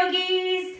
yogis!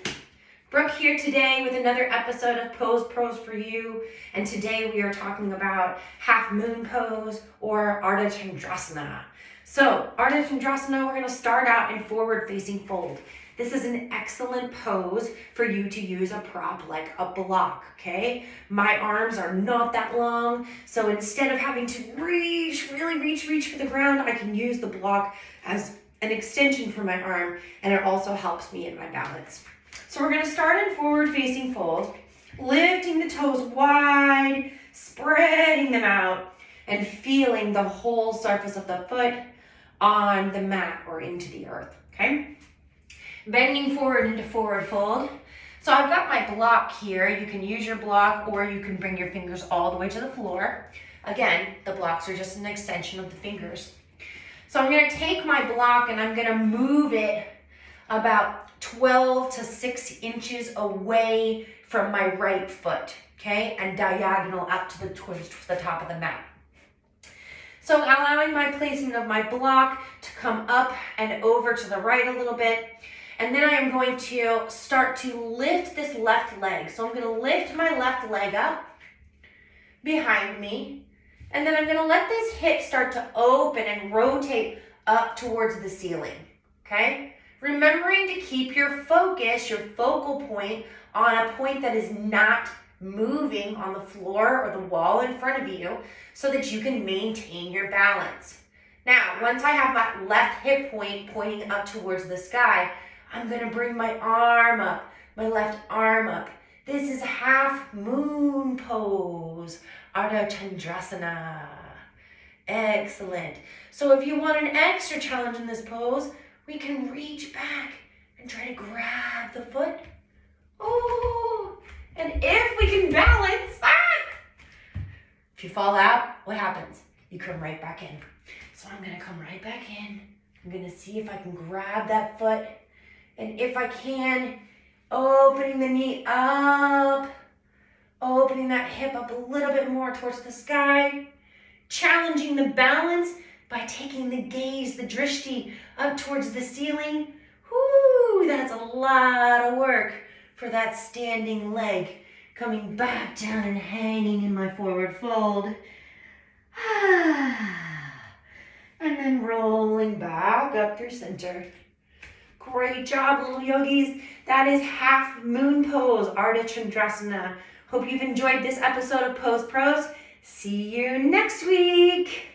Brooke here today with another episode of Prose for you. And today we are talking about half moon pose or Ardha Chandrasana. So Ardha Chandrasana, we're going to start out in forward facing fold. This is an excellent pose for you to use a prop like a block, okay? My arms are not that long, so instead of having to really reach for the ground, I can use the block as an extension for my arm, and it also helps me in my balance. So we're going to start in forward facing fold, lifting the toes wide, spreading them out, and feeling the whole surface of the foot on the mat or into the earth, okay? Bending forward into forward fold. So I've got my block here. You can use your block or you can bring your fingers all the way to the floor. Again, the blocks are just an extension of the fingers. So I'm going to take my block and I'm going to move it about 12 to 6 inches away from my right foot, okay? And diagonal up towards the top of the mat. So allowing my placement of my block to come up and over to the right a little bit. And then I am going to start to lift this left leg. So I'm going to lift my left leg up behind me. And then I'm going to let this hip start to open and rotate up towards the ceiling, okay? Remembering to keep your focus, your focal point, on a point that is not moving on the floor or the wall in front of you so that you can maintain your balance. Now, once I have that left hip point pointing up towards the sky, I'm going to bring my arm up, my left arm up. This is half moon pose, Ardha Chandrasana. Excellent. So if you want an extra challenge in this pose, we can reach back and try to grab the foot. Oh, and if we can balance, if you fall out, what happens? You come right back in. So I'm going to come right back in. I'm going to see if I can grab that foot. And if I can, opening the knee up, opening that hip up a little bit more towards the sky, challenging the balance by taking the gaze, the drishti, up towards the ceiling. Whoo, that's a lot of work for that standing leg. Coming back down and hanging in my forward fold. And then rolling back up through center. Great job, little yogis. That is half moon pose, Ardha Chandrasana. Hope you've enjoyed this episode of Prose. See you next week.